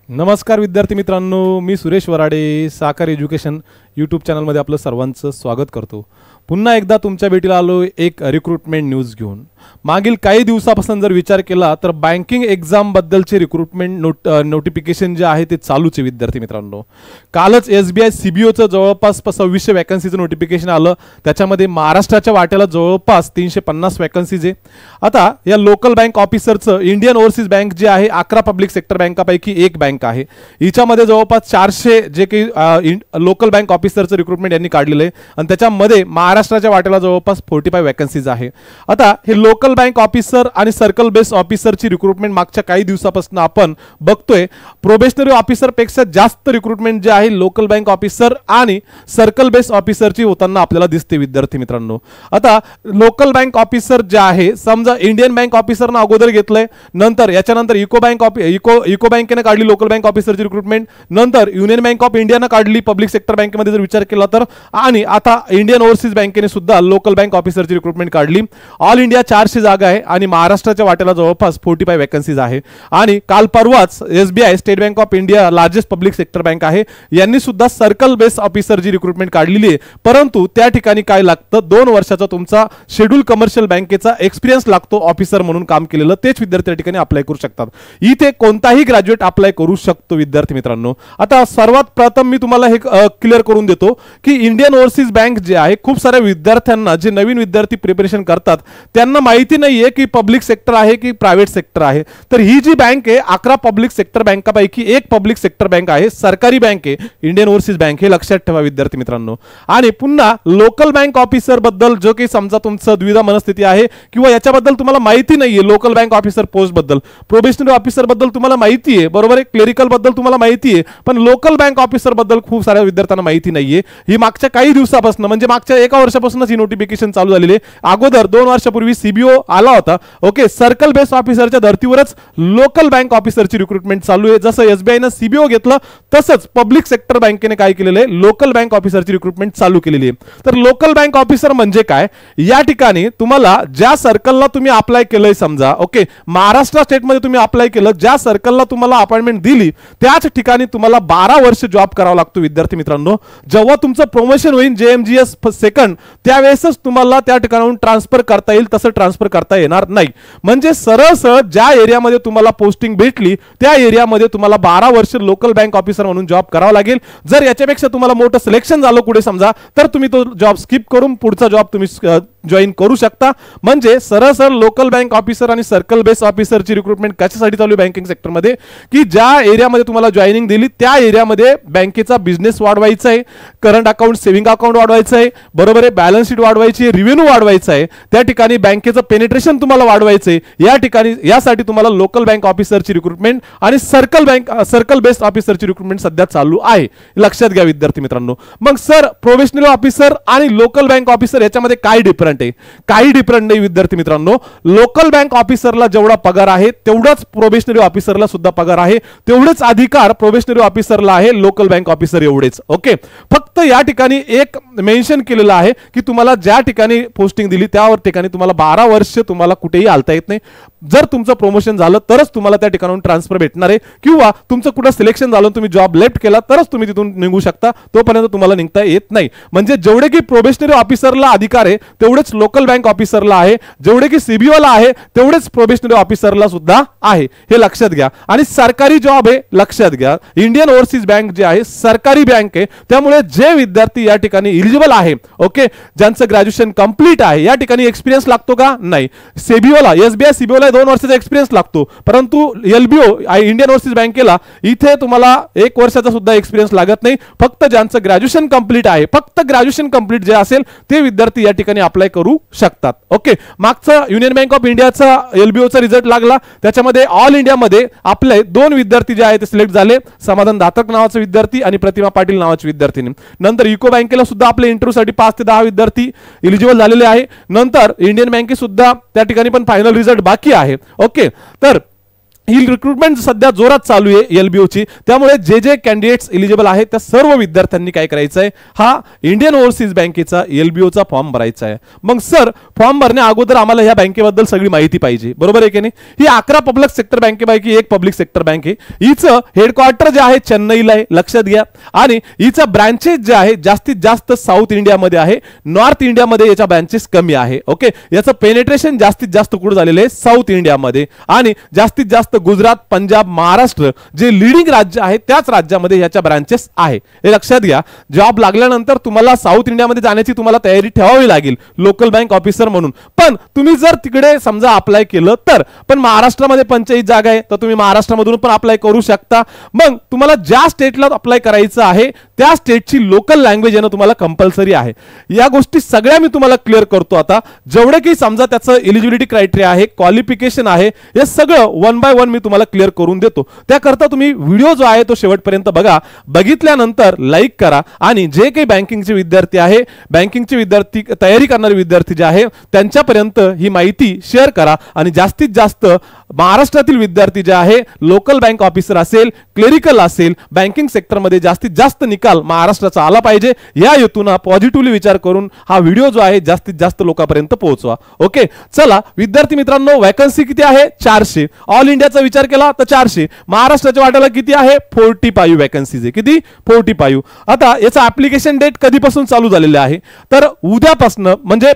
नमस्कार विद्यार्थी मित्रांनो, मी सुरेश वराडे साकार एज्युकेशन यूट्यूब चॅनलमध्ये आपलं सर्वांचं स्वागत करतो। पुन्हा एकदा तुमच्या भेटीला आलो एक रिक्रुटमेंट न्यूज घेऊन। मागील काही दिवसापासून जर विचार केला तर बँकिंग एग्जाम बद्दलचे रिक्रुटमेंट नोटिफिकेशन जे आहे ते चालूच आहे विद्यार्थी मित्रांनो। कालच SBI CBOचं जवळपास 2600 वॅकन्सीचं नोटिफिकेशन आलं, त्याच्यामध्ये महाराष्ट्राच्या वाट्याला जवळपास 350 वॅकन्सीज आहे। आता या लोकल बँक ऑफिसरचं इंडियन ओव्हरसीज बँक जे आहे 11 पब्लिक सेक्टर बँकापैकी एक बँक आहे। हिच्यामध्ये जवळपास 400 जे काही लोकल बँक ऑफिसरचं रिक्रुटमेंट यांनी काढलेलं आहे आणि त्याच्यामध्ये महाराष्ट्राच्या वाट्याला जवळपास 45 वॅकन्सीज आहे। आता हे लोकल बँक ऑफिसर आणि सर्कल बेस ऑफिसरची रिक्रुटमेंट मागच्या काही दिवसापासून आपण बघतोय। प्रोबेशनरी ऑफिसर पेक्षा जास्त रिक्रुटमेंट जे आहे लोकल बँक ऑफिसर आणि सर्कल बेस ऑफिसरची होताना आपल्याला दिसते विद्यार्थी मित्रांनो। आता लोकल बँक ऑफिसर जे आहे, समजा इंडियन बँक ऑफिसरनं अगोदर घेतलंय, नंतर याच्यानंतर इको बँकेने काढली लोकल बँक ऑफिसरची रिक्रुटमेंट, नंतर युनियन बँक ऑफ इंडियाने काढली पब्लिक सेक्टर बँकेमध्ये जर विचार केला तर, आणि आता इंडियन ओव्हरसीज बँकेने सुद्धा लोकल बँक ऑफिसरची रिक्रुटमेंट काढली। ऑल इंडिया 400 जागा आहे आणि महाराष्ट्राच्या वाट्याला जवळपास 45 वॅकन्सीज आहे। आणि काल परवाच SBI state bank of India largest public sector bank आहे, यांनी सुद्धा सर्कल बेस ऑफिसरची रिक्रुटमेंट काढलेली आहे। परंतु त्या ठिकाणी काय लागतं, 2 वर्षाचा तुमचा शेड्यूल कमर्शियल बँकेचा एक्सपिरियन्स लागतो ऑफिसर म्हणून काम केलेलं, तेच विद्यार्थी त्या ठिकाणी अप्लाय करू शकतात। इथे कोणताही ग्रॅज्युएट अप्लाय करू शकतो विद्यार्थी मित्रांनो। आता सर्वात प्रथम मी तुम्हाला हे क्लिअर करून देतो की इंडियन ओव्हरसीज बँक जे आहे, खूप साऱ्या विद्यार्थ्यांना जे नवीन विद्यार्थी प्रिपरेशन करतात त्यांना माहिती नाहीये की पब्लिक सेक्टर आहे की प्रायव्हेट सेक्टर आहे। तर ही जी बँक आहे 11 पब्लिक सेक्टर बँकापैकी एक पब्लिक सेक्टर बँक आहे, सरकारी बँक आहे इंडियन ओव्हरसीज बँक, हे लक्षात ठेवा विद्यार्थी मित्रांनो। आणि पुन्हा लोकल बँक ऑफिसर बद्दल जो काही समजा तुमचं द्विधा मनस्थिती आहे किंवा याच्याबद्दल तुम्हाला माहिती नाहीये, लोकल बँक ऑफिसर पोस्ट बद्दल, प्रोबेशनरी ऑफिसर बद्दल तुम्हाला माहिती आहे, बरोबर आहे, क्लेरिकल बद्दल तुम्हाला माहिती आहे, पण लोकल बँक ऑफिसर बद्दल खूप साऱ्या विद्यार्थ्यांना माहिती नाहीये। ही मागच्या काही दिवसापासून म्हणजे मागच्या 1 वर्षापासूनच ही नोटिफिकेशन चालू झालेली आहे। अगोदर 2 वर्षापूर्वी CBO आला होता, ओके, सर्कल बेस ऑफिसरच्या धर्तीवरच लोकल बँक ऑफिसरची रिक्रुटमेंट चालू आहे। जसं SBI ने CBO घेतलं तसंच पब्लिक सेक्टर बँकेने काय केलेलं आहे, लोकल बँक ऑफिसरची रिक्रुटमेंट चालू केलेली आहे। तर लोकल बँक ऑफिसर म्हणजे काय, या ठिकाणी तुम्हाला ज्या सर्कलला तुम्ही अप्लाय केलंय, समजा ओके महाराष्ट्र स्टेटमध्ये तुम्ही अप्लाय केलं, ज्या सर्कलला तुम्हाला अपॉइंटमेंट दिली त्याच ठिकाणी तुम्हाला 12 वर्ष जॉब करावा लागतो विद्यार्थी मित्रांनो। जेव्हा तुमचं प्रमोशन होईल JMGS सेकंड, त्यावेळेसच तुम्हाला त्या ठिकाणाहून ट्रान्सफर करता येईल, तसं ट्रान्सफर करता येणार नाही। म्हणजे सरळ सरळ ज्या एरियामध्ये तुम्हाला पोस्टिंग भेटली त्या एरियामध्ये तुम्हाला 12 वर्ष लोकल बँक ऑफिसर म्हणून जॉब करावा लागेल। जर याच्यापेक्षा तुम्हाला मोठं सिलेक्शन झालं पुढे समजा, तर तुम्ही तो जॉब स्किप करून पुढचा जॉब तुम्ही जॉईन करू शकता। म्हणजे सरळ सरळ लोकल बँक ऑफिसर आणि सर्कल बेस ऑफिसरची रिक्रुटमेंट कशासाठी चालू आहे बँकिंग सेक्टरमध्ये, की ज्या एरियामध्ये तुम्हाला जॉईनिंग दिली त्या एरियामध्ये बँकेचा बिझनेस वाढवायचा आहे, करंट अकाउंट सेव्हिंग अकाउंट वाढवायचं आहे, बरोबर आहे, बॅलन्स शीट वाढवायची आहे, रिव्हेन्यू वाढवायचा आहे, त्या ठिकाणी बँकेचं पेनिट्रेशन तुम्हाला वाढवायचं आहे। या ठिकाणी यासाठी तुम्हाला लोकल बँक ऑफिसरची रिक्रुटमेंट आणि सर्कल बेस्ड ऑफिसरची रिक्रुटमेंट सध्या चालू आहे, लक्षात घ्या विद्यार्थी मित्रांनो। मग सर प्रोबेशनरी ऑफिसर आणि लोकल बँक ऑफिसर याच्यामध्ये काय डिफरंट आहे? काही डिफरंट नाही विद्यार्थी मित्रांनो। लोकल बँक ऑफिसरला जेवढा पगार आहे तेवढाच प्रोबेशनरी ऑफिसरला सुद्धा पगार आहे, तेवढेच अधिकार प्रोबेशनरी ऑफिसरला आहे, लोकल बँक ऑफिसर एवढेच, ओके। फक्त या ठिकाणी एक मेन्शन केलेलं आहे की तुम्हाला ज्या ठिकाणी पोस्टिंग दिली त्या ठिकाणी तुम्हाला 12 वर्ष तुम्हाला कुठेही हलता येत नाही। जर तुमचं प्रमोशन झालं तरच तुम्हाला त्या ठिकाणाहून ट्रान्सफर भेटणार आहे, किंवा तुमचं कुठं सिलेक्शन झालं तुम्ही जॉब लेफ्ट केला तरच तुम्ही तिथून निघू शकता, तोपर्यंत तुम्हाला निघता येत नाही। म्हणजे जेवढे की प्रोबेशनरी ऑफिसरला अधिकार आहे तेवढेच लोकल बँक ऑफिसरला आहे, जेवढे की CBO ला आहे तेवढेच प्रोबेशनरी ऑफिसरला सुद्धा आहे, हे लक्षात घ्या। आणि सरकारी जॉब आहे, लक्षात घ्या, इंडियन ओव्हरसीज बँक जे आहे सरकारी बँक आहे, त्यामुळे जे विद्यार्थी या ठिकाणी एलिजिबल आहे, ओके, ज्यांचं ग्रॅज्युएशन कंप्लीट आहे, या ठिकाणी एक्सपिरियन्स लागतो का? नाही। CBO ला SBI CBO ला 2 वर्षाचा एक्सपिरियन्स लागतो, परंतु LBO इंडियन ओव्हरसीज बँकेला इथे तुम्हाला 1 वर्षाचा सुद्धा एक्सपिरियन्स लागत नाही। फक्त ज्यांचं ग्रॅज्युएशन कंप्लीट आहे, फक्त ग्रॅज्युएशन कंप्लीट जे असेल ते विद्यार्थी या ठिकाणी अप्लाय करू शकतात, ओके। मागचा युनियन बँक ऑफ इंडियाचा LBOचा रिझल्ट लागला, त्याच्यामध्ये ऑल इंडियामध्ये आपले 2 विद्यार्थी जे आहेत ते सिलेक्ट झाले, समाधान दातक नावाचा विद्यार्थी आणि प्रतिमा पाटील नावाची विद्यार्थिनी। नंतर इको बँकेला सुद्धा आपले इंटरव्ह्यूसाठी 5 ते 10 विद्यार्थी एलिजिबल झालेले आहे। नंतर इंडियन बँके सुद्धा त्या ठिकाणी पण फायनल रिझल्ट बाकी आहे, ओके। तर ही रिक्रुटमेंट सध्या जोरात चालू आहे एलबीओची, त्यामुळे जे जे कॅन्डिडेट्स एलिजिबल आहेत त्या सर्व विद्यार्थ्यांनी काय करायचं आहे, हा इंडियन ओव्हरसीज बँकेचा एलबीओचा फॉर्म भरायचा आहे. मग सर फॉर्म भरण्या अगोदर आम्हाला ह्या बँकेबद्दल सगळी माहिती पाहिजे, बरोबर आहे की नाही. ही 11 पब्लिक सेक्टर बँकेपैकी एक पब्लिक सेक्टर बँक आहे. हिचं हेडक्वार्टर जे आहे चेन्नईला आहे, लक्षात घ्या. आणि हिचं ब्रँचेस जे आहे जास्तीत जास्त साऊथ इंडियामध्ये आहे, नॉर्थ इंडियामध्ये याच्या ब्रँचेस कमी आहे. ओके, याचं पेनिट्रेशन जास्तीत जास्त कुठे झालेलं आहे, साऊथ इंडियामध्ये. आणि जास्तीत जास्त गुजरात, पंजाब, महाराष्ट्र जे लीडिंग राज्य आहे त्याच राज्यामध्ये याच्या ब्रांचेस आहे. हे लक्षात घ्या. जॉब लागल्यानंतर तुम्हाला साऊथ इंडियामध्ये जाण्याची तुम्हाला तयारी ठेवावी लागेल लोकल बँक ऑफिसर म्हणून. पण तुम्ही जर तिकडे समजा अप्लाय केलं तर, पण महाराष्ट्रामध्ये 45 जागा आहे तर तुम्ही महाराष्ट्रामधून पण अप्लाय करू शकता. मग तुम्हाला ज्या स्टेटला अप्लाय करायचं आहे त्या स्टेटची लोकल लँग्वेज येणं तुम्हाला कंपल्सरी आहे. या गोष्टी सगळ्या मी तुम्हाला क्लिअर करतो. आता जेवढे की समजा त्याचं एलिजिबिलिटी क्रायटेरिया आहे, क्वालिफिकेशन आहे, हे सगळं वन बाय वन मी तुम्हाला क्लिअर करून देतो. त्याकरता तुम्ही व्हिडिओ जो आहे तो शेवटपर्यंत बघा. बघितल्यानंतर लाईक करा आणि जे काही बँकिंगचे विद्यार्थी आहे, बँकिंगचे विद्यार्थी तयारी करणारे विद्यार्थी जे आहे त्यांच्यापर्यंत ही माहिती शेअर करा. आणि जास्तीत जास्त महाराष्ट्रातील विद्यार्थी जे आहे, लोकल बँक ऑफिसर असेल, क्लेरिकल असेल, बँकिंग सेक्टरमध्ये जास्तीत जास्त निकाल महाराष्ट्राचा आला पाहिजे या हेतून पॉझिटिव्हली विचार करून हा व्हिडिओ जो आहे जास्तीत जास्त लोकांपर्यंत पोहोचवा. ओके, चला विद्यार्थी मित्रांनो, वॅकन्सी किती आहे, 400. ऑल इंडियाचा विचार केला तर 400. महाराष्ट्राच्या वाट्याला किती आहे, 45 वॅकन्सीज आहे. किती, 45. आता याचं ऍप्लिकेशन डेट कधीपासून चालू झालेलं आहे तर उद्यापासून, म्हणजे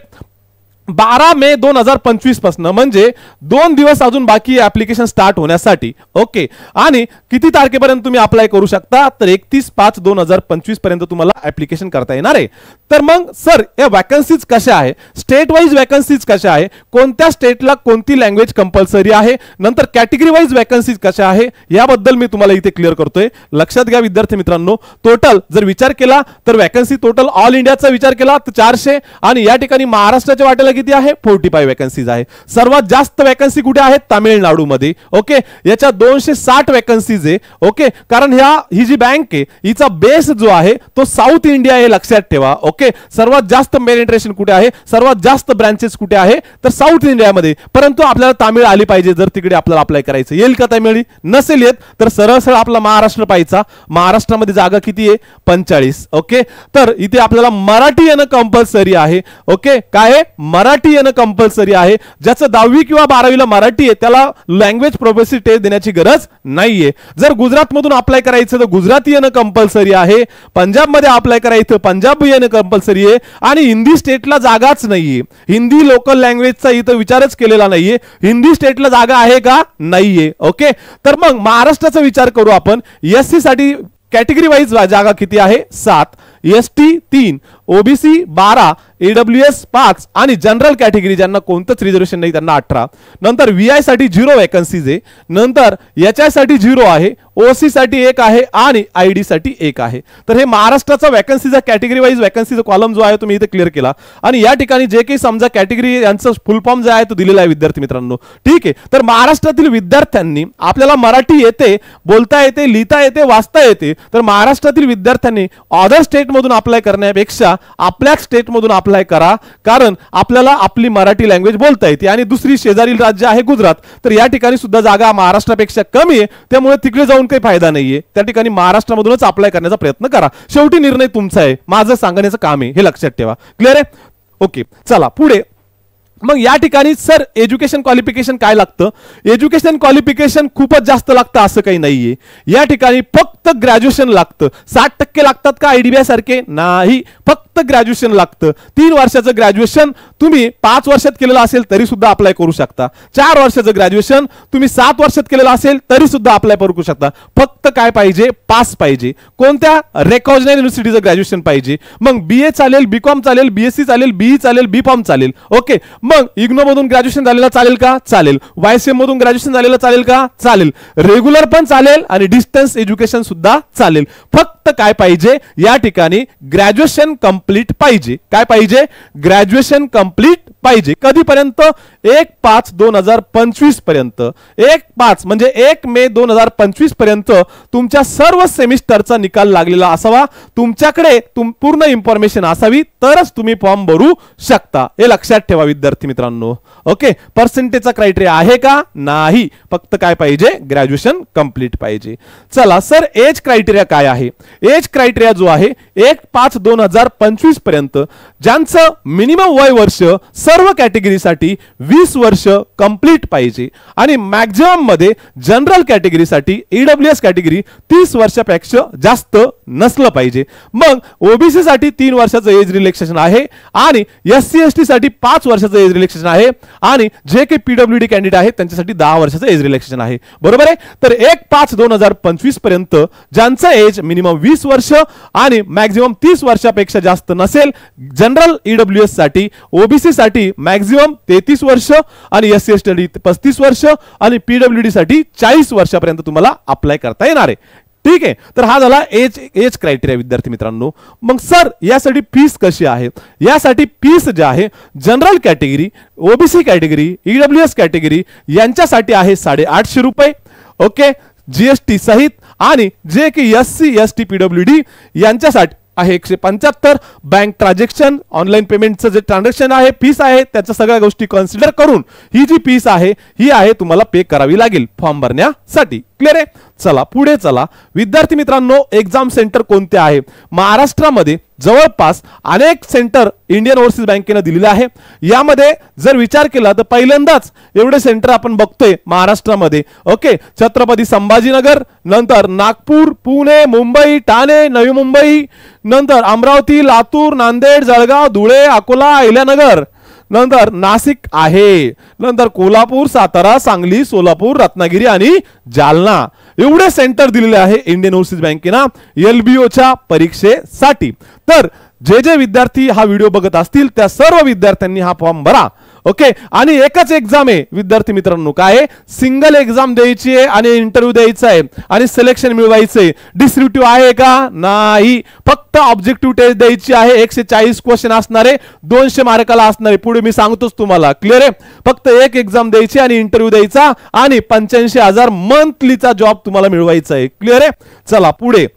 12 मे 2025 पासून, म्हणजे 2 दिवस अजून बाकी ऍप्लिकेशन स्टार्ट होण्यासाठी. ओके, आणि किती तारखेपर्यंत तुम्ही अप्लाय करू शकता तर 31/5/2025 पर्यंत तुम्हाला ऍप्लिकेशन करता येणार आहे. तर मग सर या वॅकन्सीज कशा आहे, स्टेट वाईज वॅकन्सीज कशा आहे, कोणत्या स्टेटला कोणती लँग्वेज कंपल्सरी आहे, नंतर कॅटेगरी वाईज वॅकन्सीज कशा आहे याबद्दल मी तुम्हाला इथे क्लिअर करतोय. लक्षात घ्या विद्यार्थी मित्रांनो, टोटल जर विचार केला तर वॅकन्सी टोटल ऑल इंडियाचा विचार केला तर 400 आणि या ठिकाणी महाराष्ट्राच्या वाट्याला किती आहे, 45 वॅकन्सीज आहे. सर्वात जास्त वॅकन्सी कुठे आहेत, तामिळनाडू मध्ये. ओके, याच्या 260 वॅकन्सीज आहे. ओके, कारण ही जी बँक आहे हिचा बेस जो आहे तो साऊथ इंडिया आहे, लक्षात ठेवा. ओके, सर्वात जास्त पेनिट्रेशन कुठे आहे, सर्वात जास्त ब्रांचेस कुठे आहे तर साऊथ इंडियामध्ये. परंतु आपल्याला तामिळ आली पाहिजे, जर तिकडे आपल्याला अप्लाय करायचं. येईल का तामिळी, नसेल येत तर सरळ सरळ आपला महाराष्ट्र पाहायचा. महाराष्ट्रामध्ये जागा किती आहे, 45. ओके, तर इथे आपल्याला मराठी येणं कंपल्सरी आहे. ओके, काय आहे, मराठी येणं कंपल्सरी आहे. ज्याचं 10वी किंवा 12वीला मराठी आहे त्याला लँग्वेज प्रोफेसी टेस्ट देण्याची गरज नाहीये. जर गुजरात मधून अप्लाय करायचं तर गुजराती येणं कंपल्सरी आहे. पंजाब मध्ये अप्लाय करायचं पंजाबी येणं कंपल्सरी आहे. आणि हिंदी स्टेटला जागाच नाहीये, हिंदी लोकल लँग्वेजचा इथं विचारच केलेला नाहीये. हिंदी स्टेटला जागा आहे का, नाहीये. ओके, तर मग महाराष्ट्राचा विचार करू आपण. एससी साठी कॅटेगरी वाईज जागा किती आहे, 7, एसटी 3, ओबीसी 12, एडब्ल्यूएस 5 आणि जनरल कॅटेगरी ज्यांना कोणतंच रिझर्वेशन नाही त्यांना 18. नंतर व्हीआय साठी 0 वॅकन्सीज आहे. नंतर एचआय साठी 0 आहे, ओसी साठी 1 आहे आणि आयडी साठी 1 आहे. तर हे महाराष्ट्राचा वॅकन्सीचा कॅटेगरी वाईज वॅकन्सीचा कॉलम जो आहे तुम्ही इथे क्लिअर केला. आणि या ठिकाणी जे काही समजा कॅटेगरी यांचं फुल फॉर्म जे आहे तो दिलेला आहे विद्यार्थी मित्रांनो. ठीक आहे, तर महाराष्ट्रातील विद्यार्थ्यांनी, आपल्याला मराठी येते, बोलता येते, लिहिता येते, वाचता येते, तर महाराष्ट्रातील विद्यार्थ्यांनी अदर स्टेट मधून अप्लाय करण्यापेक्षा आपल्याच स्टेट मधून अप्लाय करा. कारण आपल्याला आपली मराठी लँग्वेज बोलता येते. आणि दुसरी शेजारील राज्य आहे गुजरात, तर या ठिकाणी सुद्धा जागा महाराष्ट्रापेक्षा कमी आहे, त्यामुळे तिकडे जाऊन काही फायदा नाहीये. त्या ठिकाणी महाराष्ट्रामधूनच अप्लाय करण्याचा प्रयत्न करा. शेवटी निर्णय तुमचा आहे, माझं सांगण्याचं काम आहे, हे लक्षात ठेवा. क्लिअर आहे. ओके, चला पुढे. मग या ठिकाणी सर एज्युकेशन क्वालिफिकेशन काय लागतं, एज्युकेशन क्वालिफिकेशन खूपच जास्त लागतं असं काही नाहीये. या ठिकाणी फक्त ग्रॅज्युएशन लागतं. 60% लागतात का आयडीबीआय सारखे, नाही, फक्त ग्रॅज्युएशन लागतं. 3 वर्षाचं ग्रॅज्युएशन तुम्ही 5 वर्षात केलेलं असेल तरी सुद्धा अप्लाय करू शकता. 4 वर्षाचं ग्रॅज्युएशन तुम्ही 7 वर्षात केलेलं असेल तरी सुद्धा अप्लाय करू शकता. फक्त काय पाहिजे, पास पाहिजे. कोणत्या, रेकॉग्नाइज्ड युनिव्हर्सिटीचं ग्रॅज्युएशन पाहिजे. मग बीए चालेल, बीकॉम चालेल, बीएससी चालेल, बीई चालेल, बीफॉर्म चालेल. ओके, मग इग्नो मधून ग्रॅज्युएशन झालेलं चालेल का, चालेल. वायसीएम मधून ग्रॅज्युएशन झालेलं चालेल का, चालेल. रेग्युलर पण चालेल आणि डिस्टन्स एज्युकेशन सुद्धा चालेल. फक्त काय पाहिजे, या ठिकाणी ग्रॅज्युएशन कंप्लीट पाहिजे. काय पाहिजे, ग्रॅज्युएशन कंप्लीट पाहिजे. कधीपर्यंत? 1/5/2025 पर्यंत. 1/5 म्हणजे 1 मे 2025 पर्यंत तुमच्या सर्व सेमिस्टरचा निकाल लागलेला असावा. तुमच्याकडे पूर्ण इन्फॉर्मेशन असावी तरच तुम्ही फॉर्म भरू शकता. हे लक्षात ठेवा विद्यार्थी मित्रांनो. ओके, पर्सेंटेजचा क्रायटेरिया आहे का? नाही. फक्त काय पाहिजे? ग्रॅज्युएशन कंप्लीट पाहिजे. चला सर, एज क्रायटेरिया काय आहे? एज क्रायटेरिया जो आहे 1/5/2025 पर्यंत ज्यांचं मिनिमम वय वर्ष सर्व कॅटेगरीसाठी 20 वर्ष कंप्लीट पाहिजे आणि मॅक्झिमम मध्ये जनरल कॅटेगरीसाठी ईडब्ल्यूएस कॅटेगरी 30 वर्षापेक्षा जास्त नसलं पाहिजे. मग ओबीसी साठी 3 वर्षाचं एज रिलॅक्सेशन आहे आणि एससी एसटी साठी 5 वर्षाचं एज रिलॅक्सेशन आहे आणि जे काही पीडब्ल्यूडी कॅन्डिडेट आहेत त्यांच्यासाठी 10 वर्षाचं एज रिलॅक्सेशन आहे. बरोबर आहे. तर 1/5/2025 पर्यंत ज्यांचं एज मिनिमम 20 वर्ष आणि मॅक्झिमम 30 वर्षापेक्षा जास्त नसेल, जनरल ईडब्ल्यूएस साठी, ओबीसी साठी मॅक्झिमम 33 वर्ष आणि एससी एसटी साठी 35 वर्ष आणि पीडब्ल्यूडी साठी 40 वर्षापर्यंत तुम्हाला अप्लाय करता येणार आहे. ठीक आहे. तर हा झाला एज क्रायटेरिया विद्यार्थी मित्रांनो. मग सर यासाठी फीस कशी आहे? यासाठी फीस जे आहे general category, OBC category, EWS category यांच्यासाठी आहे 850 रुपये. ओके, जीएसटी सहित. आणि जे की एससी एसटी पीडब्ल्यूडी यांच्यासाठी आहे 175. बँक ट्रान्झॅक्शन, ऑनलाईन पेमेंटचं जे ट्रान्झॅक्शन आहे, फीस आहे, त्याच्या सगळ्या गोष्टी कन्सिडर करून ही जी फीस आहे ही आहे तुम्हाला पे करावी लागेल फॉर्म भरण्यासाठी. क्लिअर आहे. चला पुढे चला विद्यार्थी मित्रांनो. एक्झाम सेंटर कोणते आहे? महाराष्ट्रामध्ये जवळपास अनेक सेंटर इंडियन ओव्हरसीज बँकेने दिलेले आहे. यामध्ये जर विचार केला तर पहिल्यांदाच एवढे सेंटर आपण बघतोय महाराष्ट्रामध्ये. ओके, छत्रपती संभाजीनगर, नंतर नागपूर, पुणे, मुंबई, ठाणे, नवी मुंबई, नंतर अमरावती, लातूर, नांदेड, जळगाव, धुळे, अकोला, अहिल्यानगर, नंतर नाशिक आहे, नंतर कोल्हापूर, सातारा, सांगली, सोलापूर, रत्नागिरी आणि जालना. एवढे सेंटर दिलेले आहे इंडियन ओव्हरसीज बँकेना एलबीओच्या परीक्षेसाठी. तर जे विद्यार्थी हा व्हिडिओ बघत असतील त्या सर्व विद्यार्थ्यांनी हा फॉर्म भरा. ओके, आणि एकच एक्झाम आहे विद्यार्थी मित्रांनो. काय? सिंगल एक्झाम द्यायची आहे आणि इंटरव्ह्यू द्यायचा आहे आणि सिलेक्शन मिळवायचंय. डिस्क्रिप्टिव्ह आहे का? नाही. फक्त ऑब्जेक्टिव्ह टेस्ट द्यायची आहे. 140 क्वेश्चन असणारे, 200 मार्काला असणारे. पुढे मी सांगतोच तुम्हाला. क्लिअर आहे. फक्त एक एक्झाम द्यायची आणि इंटरव्ह्यू द्यायचा आणि 85,000 मंथलीचा जॉब तुम्हाला मिळवायचा आहे. क्लिअर आहे. चला पुढे.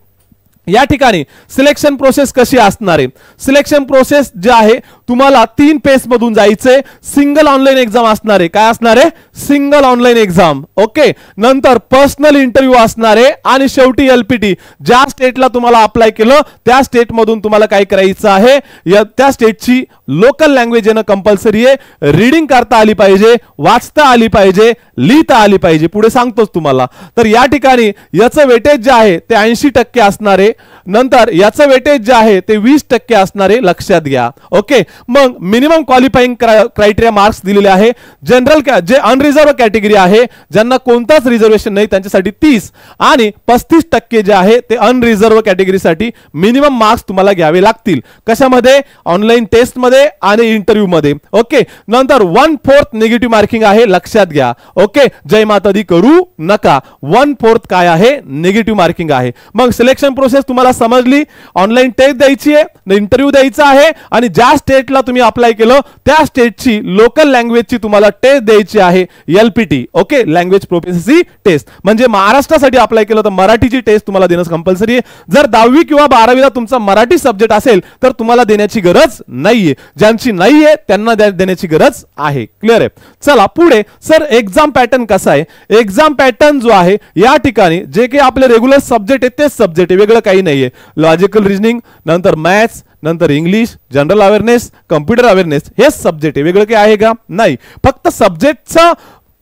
या ठिकाणी सिलेक्शन प्रोसेस कशी असणार आहे? सिलेक्शन प्रोसेस जे आहे तुम्हाला 3 फेज मधून जायचंय. सिंगल ऑनलाईन एक्झाम असणार आहे. काय असणार आहे? Single online exam. ओके, नंतर पर्सनल इंटरव्ह्यू असणार आहे आणि शेवटी एलपीटी. ज्या स्टेटला तुम्हाला अप्लाय केलं त्या स्टेट मधून तुम्हाला काय करायचं आहे? त्या स्टेटची लोकल लँग्वेज येणं कंपल्सरी आहे. रीडिंग करता आली पाहिजे, वाचता आली पाहिजे, लिहिता आली पाहिजे. पुढे सांगतोच तुम्हाला. तर या ठिकाणी याचं वेटेज जे आहे ते 80% असणार आहे. नंतर याचं वेटेज जे आहे ते 20% असणार आहे. लक्षात घ्या. ओके, मग मिनिमम क्वालिफाइंग क्रायटेरिया मार्क्स दिलेले आहे. जनरल जे अनरिझर्व कॅटेगरी आहे, ज्यांना कोणताच रिझर्वेशन नाही, त्यांच्यासाठी 30 आणि 35% जे आहे ते अनरिझर्व कॅटेगरीसाठी मिनिमम मार्क्स तुम्हाला घ्यावे लागतील. कशामध्ये? ऑनलाईन टेस्ट मध्ये आणि इंटरव्ह्यू मध्ये. ओके, नंतर 1/4 निगेटिव्ह मार्किंग आहे. लक्षात घ्या. ओके, जय माता दी करू नका. 1/4 काय आहे? निगेटिव्ह मार्किंग आहे. मग सिलेक्शन प्रोसेस तुम्हाला समजली. ऑनलाईन टेस्ट द्यायची आहे, इंटरव्ह्यू द्यायचा आहे आणि ज्या स्टेटला तुम्ही अप्लाय केलं त्या स्टेटची लोकल लँग्वेजची तुम्हाला टेस्ट द्यायची आहे. LPT. Okay, language proficiency test. म्हणजे महाराष्ट्रासाठी अप्लाय केलं तर मराठीची टेस्ट तुम्हाला देणं कंपल्सरी आहे. जर 10वी किंवा 12वीला तुमचा मराठी सब्जेक्ट असेल तर तुम्हाला देण्याची गरज नाहीये. ज्यांची नाहीये त्यांना देण्याची गरज आहे. क्लिअर आहे. चला पुढे. सर एक्झाम पॅटर्न कसा आहे? एक्झाम पॅटर्न जो आहे या ठिकाणी जे काही आपले रेग्युलर सब्जेक्ट आहे तेच सब्जेक्ट आहे, वेगळं काही नाहीये. लॉजिकल रिजनिंग, नंतर मॅथ्स, नंतर English, general awareness, computer awareness हेच सब्जेक्ट आहे. वेगळं काही आहे का? नाही. फक्त सब्जेक्टचा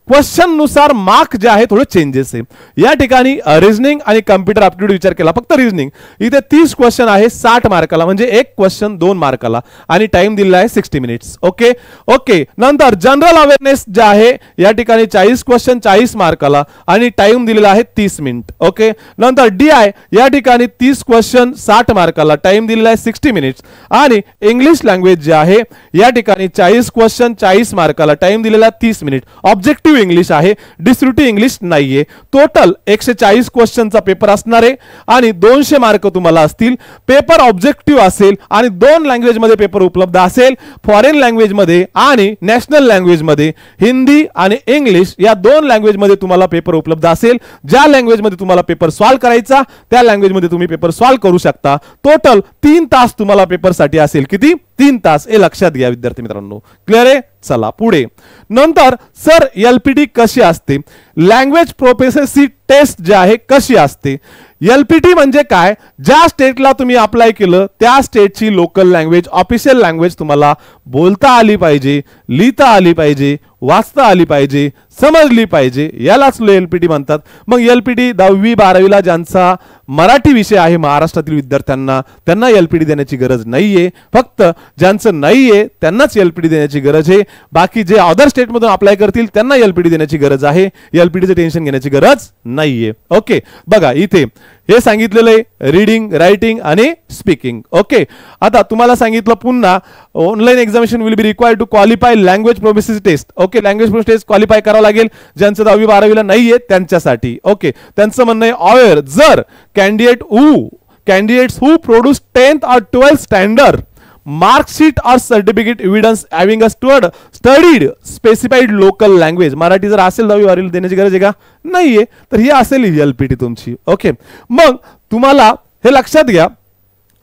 क्वेश्चन नुसार मार्क जे आहे थोडे चेंजेस आहे. या ठिकाणी रिजनिंग आणि कम्प्युटर ॲप्टिट्यूड विचार केला. फक्त रिजनिंग इथे 30 क्वेश्चन आहे 60 मार्काला, म्हणजे एक क्वेश्चन 2 मार्काला आणि टाइम दिलेला आहे 60 मिनिट्स. Okay okay. नंतर जनरल अवेअरनेस जे आहे या ठिकाणी 40 क्वेश्चन 40 मार्काला आणि टाइम दिलेला आहे 30 मिनिट. ओके. नंतर डीआय या ठिकाणी 30 क्वेश्चन 60 मार्काला, टाइम दिलेला आहे 60 मिनिट्स आणि इंग्लिश लँग्वेज जे आहे या ठिकाणी 40 क्वेश्चन 40 मार्काला, टाइम दिलेला आहे 30 मिनिट. ऑब्जेक्टिव्ह डिस्क्रिप्टिव्ह इंग्लिश आहे, डिस्क्रिप्टिव्ह इंग्लिश नाहीये. टोटल 140 क्वेश्चनचा पेपर असणार आहे आणि 200 मार्क तुम्हाला असतील. पेपर ऑब्जेक्टिव्ह असेल आणि 2 लँग्वेज मध्ये पेपर उपलब्ध असेल, फॉरेन लँग्वेज मध्ये आणि नॅशनल लँग्वेज मध्ये. हिंदी आणि इंग्लिश या 2 लँग्वेज मध्ये तुम्हाला पेपर उपलब्ध असेल. ज्या लँग्वेज मध्ये तुम्हाला पेपर सॉल्व्ह करायचा त्या लँग्वेज मध्ये तुम्ही पेपर सॉल्व्ह करू शकता. टोटल 3 तास तुम्हाला पेपर साठी असेल. किती? 3 तास. हे लक्षात घ्या विद्यार्थी मित्रांनो. क्लिअर आहे? चला पुढे. नंतर सर एलपीटी कशी असते, लँग्वेज प्रोफिशियन्सी टेस्ट जे आहे कशी असते. एलपीटी म्हणजे काय? ज्या स्टेटला तुम्ही अप्लाय केलं त्या स्टेटची लोकल लँग्वेज, ऑफिशियल लँग्वेज तुम्हाला बोलता आली पाहिजे, लिहिता आली पाहिजे, वाचता आली पाहिजे, समजली पाहिजे, यालाच एलपीटी म्हणतात. मग एलपीटी 10वी 12वीला ज्यांचा मराठी विषय आहे महाराष्ट्रातील विद्यार्थ्यांना त्यांना एलपीटी देण्याची गरज नाहीये. फक्त ज्यांचं नाहीये त्यांनाच एलपीटी देण्याची गरज आहे. बाकी जे अदर स्टेटमधून अप्लाय करतील त्यांना एलपीटी देण्याची गरज आहे. एलपीटीचं टेन्शन घेण्याची गरज नाहीये. ओके, बघा इथे हे सांगितलेलं आहे रीडिंग, रायटिंग आणि स्पीकिंग. ओके, आता तुम्हाला सांगितलं पुन्हा online examination will be required to qualify language proficiency test. Okay, language proficiency test qualify करावं लागेल ज्यांचं 10वी 12वीला नाहीये त्यांच्यासाठी. ओके, त्यांचं म्हणणं आहे ऑयर जर candidates who produce 10th or 12th standard mark sheet or certificate evidence having a studied specified local language. Marathi जर असेल 10वी 12वीला देण्याची गरज आहे का? नाहीये. तर ही असेल एलपीटी तुमची. ओके, मग तुम्हाला हे लक्षात घ्या,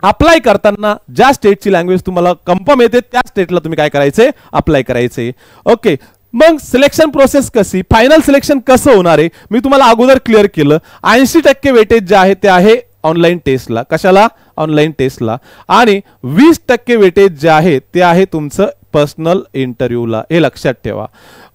अप्लाय करताना ज्या स्टेटची लँग्वेज तुम्हाला कन्फर्म येते त्या स्टेटला तुम्ही काय करायचे? अप्लाय करायचे. ओके, मग सिलेक्शन प्रोसेस कशी, फायनल सिलेक्शन कसं होणार आहे मी तुम्हाला अगोदर क्लिअर केलं. 80% वेटेज जे आहे ते आहे ऑनलाईन टेस्टला. कशाला? ऑनलाईन टेस्टला. आणि 20% वेटेज जे आहे ते आहे तुमचं पर्सनल इंटरव्ह्यूला. हे लक्षात ठेवा.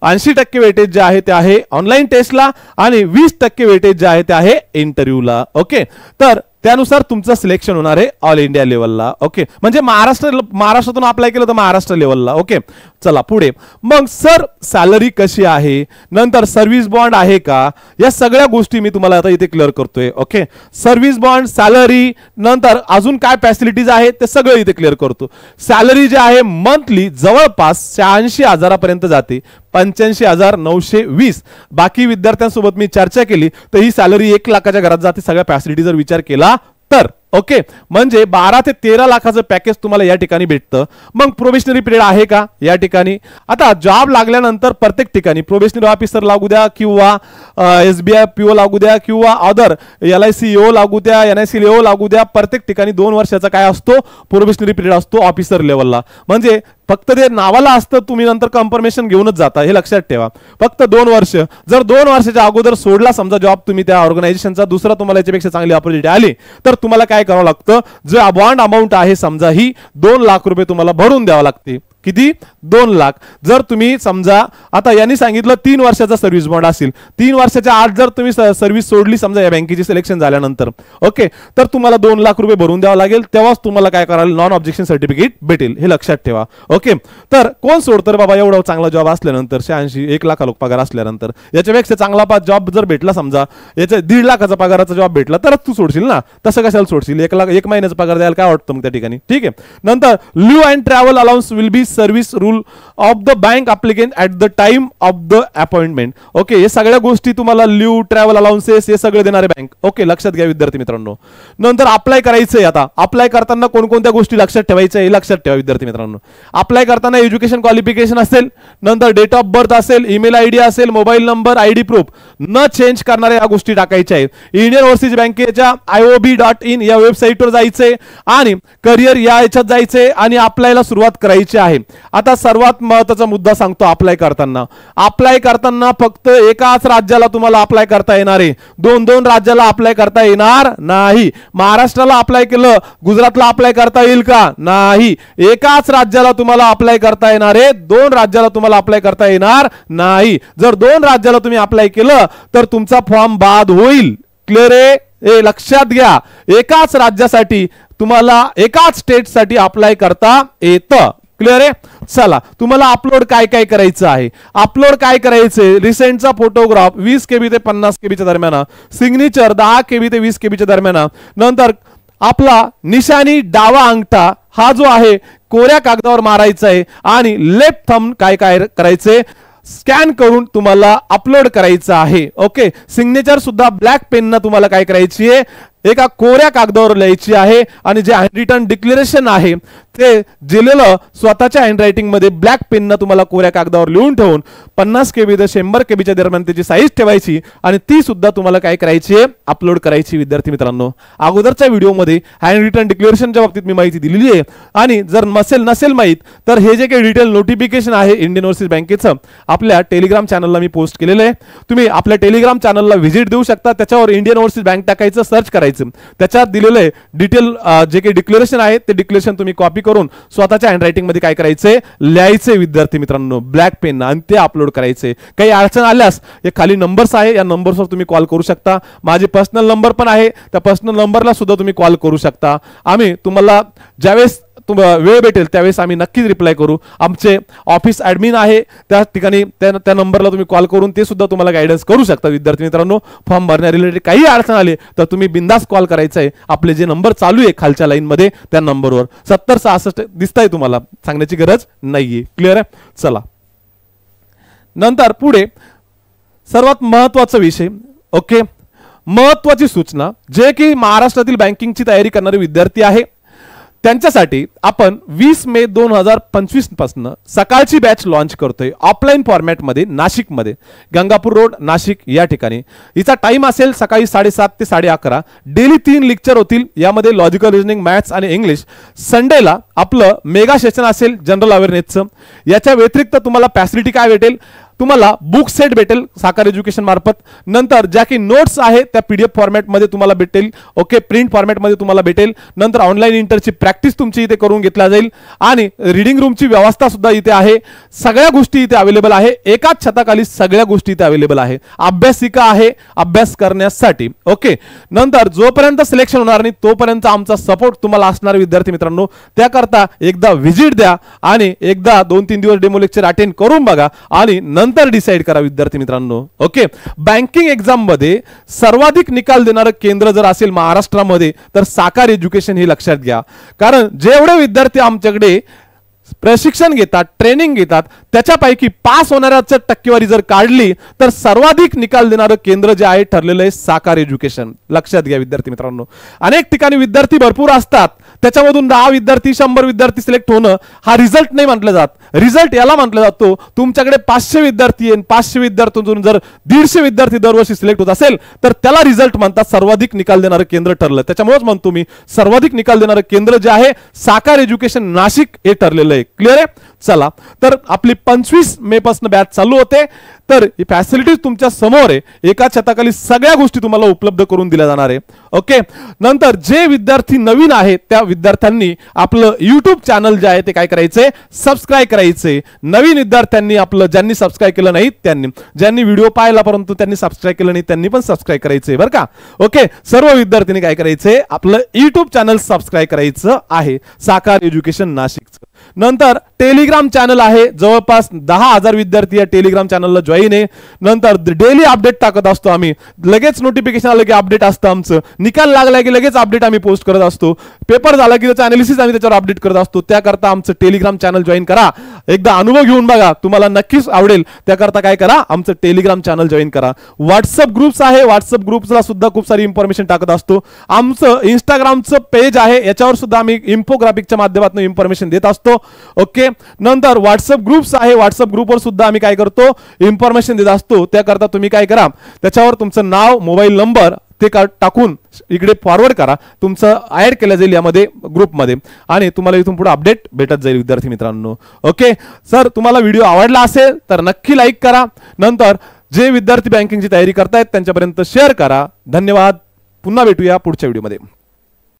80% वेटेज जे आहे ते आहे ऑनलाईन टेस्टला आणि 20% वेटेज जे आहे ते आहे इंटरव्ह्यूला. ओके, तर त्यानुसार तुमचं सिलेक्शन होणार आहे ऑल इंडिया लेवलला. ओके, म्हणजे महाराष्ट्रातून अप्लाय केलं तर महाराष्ट्र लेवलला. ओके, चला पुढे. मग सर सॅलरी कशी आहे, नंतर सर्व्हिस बॉन्ड आहे का, या सगळ्या गोष्टी मी तुम्हाला आता इथे क्लिअर करतोय. ओके, सर्व्हिस बॉन्ड, सॅलरी, नंतर अजून काय फॅसिलिटीज आहेत ते सगळं इथे क्लिअर करतो. सॅलरी जे आहे मंथली जवळपास 86,000 जाते, 85,920. बाकी विद्यार्थ्यांसोबत मी चर्चा केली तर ही सॅलरी 1 लाखाच्या घरात जाते सगळ्या फॅसिलिटी जर विचार केला तर. ओके, म्हणजे 12 ते 13 लाखाचं पॅकेज तुम्हाला या ठिकाणी भेटतं. मग प्रोबेशनरी पिरियड आहे का या ठिकाणी? आता जॉब लागल्यानंतर प्रत्येक ठिकाणी प्रोबेशनरी ऑफिसर लागू द्या किंवा SBI PO लागू द्या किंवा अदर LIC EO लागू द्या, NIC EO लागू द्या, प्रत्येक ठिकाणी 2 वर्षाचा काय असतो? प्रोबेशनरी पिरियड असतो ऑफिसर लेवलला. म्हणजे फक्त ते नावाला असतं, तुम्ही नंतर कन्फर्मेशन घेऊनच जाता. हे लक्षात ठेवा. फक्त 2 वर्ष. जर 2 वर्षाच्या अगोदर सोडला समजा जॉब तुम्ही त्या ऑर्गनायझेशनचा, दुसरा तुम्हाला याच्यापेक्षा चांगली ऑपॉर्च्युनिटी आली तर तुम्हाला काय करावं लागतं? जो बॉन्ड अमाऊंट आहे समजा ही 2 लाख रुपये तुम्हाला भरून द्यावं लागते. किती? 2 लाख. जर तुम्ही समजा आता यांनी सांगितलं 3 वर्षाचा सर्व्हिस बॉन्ड असेल, 3 वर्षाच्या आत जर तुम्ही सर्व्हिस सोडली समजा या बँकेची सिलेक्शन झाल्यानंतर, ओके, तर तुम्हाला 2 लाख रुपये भरून द्यावं लागेल. तेव्हाच तुम्हाला काय कराल? नॉन ऑब्जेक्शन सर्टिफिकेट भेटेल. हे लक्षात ठेवा. ओके, तर कोण सोडतं बाबा एवढा चांगला जॉब असल्यानंतर? 1 लाख पगार असल्यानंतर याच्यापेक्षा चांगला जॉब जर भेटला समजा, याच्या 1.5 लाखाचा पगाराचा जॉब भेटला तरच तू सोडशील ना. तसं कशाला सोडशील? 1 लाख 1 महिन्याचा पगार द्यायला काय वाटतं मग त्या ठिकाणी? ठीक आहे. नंतर leave and travel allowance will be service rule of the bank applicant at the time of the appointment. Okay, हे सगळ्या गोष्टी तुम्हाला लिव्ह, ट्रॅव्हल अलाउन्सेस हे सगळे देणारे बँक. ओके, लक्षात घ्या विद्यार्थी मित्रांनो. नंतर अप्लाय करायचंय. आता अप्लाय करताना कोणकोणत्या गोष्टी लक्षात ठेवायच्या हे लक्षात ठेवा विद्यार्थी मित्रांनो. अप्लाय करताना एज्युकेशन क्वालिफिकेशन असेल, नंतर डेट ऑफ बर्थ असेल, ईमेल आयडी असेल, मोबाईल नंबर, ID प्रूफ न चेंज करणाऱ्या या गोष्टी टाकायच्या आहेत. इंडियन ओव्हरसीज बँकेच्या IOB.in या वेबसाईटवर जायचंय आणि करिअर या याच्यात जायचंय आणि अप्लायला सुरुवात करायची आहे. आता सर्वात महत्त्वाचा मुद्दा सांगतो. अप्लाय करताना फक्त एकाच राज्याला तुम्हाला अप्लाय करता येणार आहे. 2 राज्याला अप्लाय करता येणार नाही. महाराष्ट्राला अप्लाय केलं, गुजरातला अप्लाय करता येईल का? नाही. एकाच राज्याला तुम्हाला अप्लाय करता येणार आहे, 2 राज्याला तुम्हाला अप्लाय करता येणार नाही. जर 2 राज्याला तुम्ही अप्लाय केलं तर तुमचा फॉर्म बाद होईल. क्लिअर आहे? हे लक्षात घ्या. एकाच राज्यासाठी तुम्हाला एकाच स्टेटसाठी अप्लाय करता येतं. क्लिअर आहे? चला, तुम्हाला अपलोड काय काय करायचं आहे. अपलोड काय करायचंय? रिसेंटचा फोटोग्राफ 20 KB ते 50 KBच्या दरम्यान, सिग्नेचर 10 KB ते 20 KBच्या दरम्यान, नंतर आपला निशाणी डावा अंगठा हा जो आहे कोऱ्या कागदावर मारायचा आहे आणि लेफ्ट थंब काय काय करायचंय? स्कॅन करून तुम्हाला अपलोड करायचं आहे. ओके, सिग्नेचर सुद्धा ब्लॅक पेननं तुम्हाला काय करायची आहे, एका कोऱ्या कागदावर लिहायची आहे. आणि जे हँड रिटन डिक्लेरेशन आहे ते दिलेलं स्वतःच्या हँडरायटिंग मध्ये ब्लॅक पेननं तुम्हाला कोऱ्या कागदावर लिहून ठेवून 50 KB ते 100 KB दरम्यान त्याची साईज ठेवायची आणि ती सुद्धा तुम्हाला काय करायची आहे, अपलोड करायची. विद्यार्थी मित्रांनो, अगोदरच्या व्हिडिओमध्ये हँड रिटन डिक्लेरेशनच्या बाबतीत मी माहिती दिलेली आहे. आणि जर नसेल माहीत तर हे जे काही डिटेल नोटिफिकेशन आहे इंडियन ओव्हरसीज बँकेचं आपल्या टेलिग्राम चॅनलला मी पोस्ट केलेलं आहे. तुम्ही आपल्या टेलिग्राम चॅनलला व्हिजिट देऊ शकता. त्याच्यावर इंडियन ओव्हरसीज बँक टाकायचं, सर्च करायचं, त्याच्यात दिलेले डिटेल जे काही डिक्लेरेशन आहे ते डिक्लेरेशन तुम्ही कॉपी करून स्वतःच्या हँडरायटिंग मध्ये काय करायचंय, लिहायचे विद्यार्थी मित्रांनो ब्लॅक पेन आणि ते अपलोड करायचे. काही अडचण आल्यास हे खाली नंबर्स आहे, या नंबर्सवर तुम्ही कॉल करू शकता. माझे पर्सनल नंबर पण आहे, त्या पर्सनल नंबरला सुद्धा तुम्ही कॉल करू शकता. आम्ही तुम्हाला ज्यावेळेस वेळ भेटेल त्यावेळेस आम्ही नक्कीच रिप्लाय करू. आमचे ऑफिस ॲडमिन आहे त्या ठिकाणी, त्या नंबरला तुम्ही कॉल करून ते सुद्धा तुम्हाला गायडन्स करू शकता. विद्यार्थी मित्रांनो, फॉर्म भरण्या रिलेटेड काही अडचण आली तर तुम्ही बिंदास कॉल करायचा आहे. आपले जे नंबर चालू आहे खालच्या लाईन मध्ये त्या नंबरवर 7066 दिसताय, तुम्हाला सांगण्याची गरज नाहीये. क्लिअर आहे? चला नंतर पुढे सर्वात महत्वाचा विषय. ओके, महत्वाची सूचना, जे की महाराष्ट्रातील बँकिंगची तयारी करणारे विद्यार्थी आहे त्यांच्यासाठी आपण 20 मे 2025 पासून सकाळची बॅच लॉन्च करतोय ऑफलाईन फॉर्मॅटमध्ये नाशिकमध्ये, गंगापूर रोड नाशिक या ठिकाणी. हिचा टाइम असेल सकाळी 7:30 ते 11:30. डेली 3 लेक्चर होतील, यामध्ये लॉजिकल रिजनिंग, मॅथ्स आणि इंग्लिश. संडेला आपलं मेगा सेशन असेल जनरल अवेअरनेसचं. याच्या व्यतिरिक्त तुम्हाला फॅसिलिटी काय भेटेल, तुम्हाला बुक सेट भेटेल साकार एज्युकेशन मार्फत. नंतर ज्या काही नोट्स आहे त्या PDF फॉर्मॅटमध्ये तुम्हाला भेटेल. ओके, प्रिंट फॉर्मॅटमध्ये तुम्हाला भेटेल. नंतर ऑनलाईन इंटरची प्रॅक्टिस तुमची इथे करून घेतला जाईल आणि रीडिंग रूमची व्यवस्था सुद्धा इथे आहे. सगळ्या गोष्टी इथे अवेलेबल आहे, एकाच छताखाली सगळ्या गोष्टी इथे अवेलेबल आहे. अभ्यासिका आहे अभ्यास करण्यासाठी. ओके, नंतर जोपर्यंत सिलेक्शन होणार नाही तोपर्यंत आमचा सपोर्ट तुम्हाला असणार विद्यार्थी मित्रांनो. त्याकरता एकदा व्हिजिट द्या आणि एकदा 2-3 दिवस डेमो लेक्चर अटेंड करून बघा आणि नंतर डिसाइड करा विद्यार्थी मित्रांनो. ओके, बँकिंग एक्झाम मध्ये सर्वाधिक निकाल देणारं केंद्र जर असेल महाराष्ट्रामध्ये तर साकार एज्युकेशन हे लक्षात घ्या. कारण जेवढे विद्यार्थी आमच्याकडे प्रशिक्षण घेतात, ट्रेनिंग घेतात, त्याच्यापैकी पास होणाऱ्याची टक्केवारी जर काढली तर सर्वाधिक निकाल देणारं केंद्र जे आहे ठरलेलं आहे साकार एज्युकेशन. लक्षात घ्या विद्यार्थी मित्रांनो. अनेक ठिकाणी विद्यार्थी भरपूर असतात, त्याच्यामधून 10 विद्यार्थी 100 विद्यार्थी सिलेक्ट होणं हा रिझल्ट नाही म्हटलं जात. रिझल्ट याला म्हटलं जातो, तुमच्याकडे 500 विद्यार्थी आहे, 500 विद्यार्थ्यांतून जर 150 विद्यार्थी दरवर्षी सिलेक्ट होत असेल तर त्याला रिझल्ट म्हणतात सर्वाधिक निकाल देणारं केंद्र ठरलं. त्याच्यामुळेच म्हणतो मी सर्वाधिक निकाल देणारं केंद्र जे आहे साकार एज्युकेशन नाशिक हे ठरलेलं आहे. क्लिअर आहे? चला, तर आपली 25 मे पासून बॅच चालू होते. तर ही फॅसिलिटीज तुमच्या समोर आहे, एका छताखाली सगळ्या गोष्टी तुम्हाला उपलब्ध करून दिल्या जाणार आहे. ओके, नंतर जे विद्यार्थी नवीन आहेत त्या विद्यार्थ्यांनी आपलं YouTube चॅनल जे आहे ते काय करायचंय, सबस्क्राईब करायचंय. नवीन विद्यार्थ्यांनी आपलं, ज्यांनी सबस्क्राईब केलं नाही त्यांनी, ज्यांनी व्हिडिओ पाहिला परंतु त्यांनी सबस्क्राईब केलं नाही त्यांनी पण सबस्क्राईब करायचंय बरं का. ओके, सर्व विद्यार्थ्यांनी काय करायचंय, आपलं YouTube चॅनल सबस्क्राईब करायचं आहे साकार एज्युकेशन नाशिकचं. नंतर टेलिग्राम चॅनल आहे, जवळपास 10,000 विद्यार्थी या टेलिग्राम चॅनलला जॉईन आहे. नंतर डेली अपडेट टाकत असतो आम्ही, लगेच नोटिफिकेशन आलं की अपडेट असतं आमचं. निकाल लागला की लगेच अपडेट आम्ही पोस्ट करत असतो. पेपर झाला की त्याचं अनालिसिस आम्ही त्याच्यावर अपडेट करत असतो. त्याकरता आमचं टेलिग्राम चॅनल जॉईन करा, एकदा अनुभव घेऊन बघा, तुम्हाला नक्कीच आवडेल. त्याकरता काय करा, आमचं टेलिग्राम चॅनल जॉईन करा. व्हॉट्सअप ग्रुप्स आहे, व्हॉट्सअप ग्रुप्सला सुद्धा खूप सारी इन्फॉर्मेशन टाकत असतो. आमचं इंस्टाग्रामचं पेज आहे, याच्यावर सुद्धा आम्ही इन्फोग्राफिकच्या माध्यमातून इन्फॉर्मेशन देत असतो. ओके, नंतर व्हॉट्सअप ग्रुप्स आहे, व्हॉट्सअप ग्रुपवर सुद्धा आम्ही काय करतो, इन्फॉर्मेशन देत असतो. त्याकरता तुम्ही काय करा, त्याच्यावर तुमचं नाव, मोबाईल नंबर ते टाकून इकडे फॉरवर्ड करा, तुमचं ऍड केलं जाईल यामध्ये ग्रुपमध्ये आणि तुम्हाला इथून पुढे अपडेट भेटत जाईल विद्यार्थी मित्रांनो. ओके सर, तुम्हाला व्हिडिओ आवडला असेल तर नक्की लाईक करा. नंतर जे विद्यार्थी बँकिंगची तयारी करतायत त्यांच्यापर्यंत शेअर करा. धन्यवाद. पुन्हा भेटूया पुढच्या व्हिडिओमध्ये.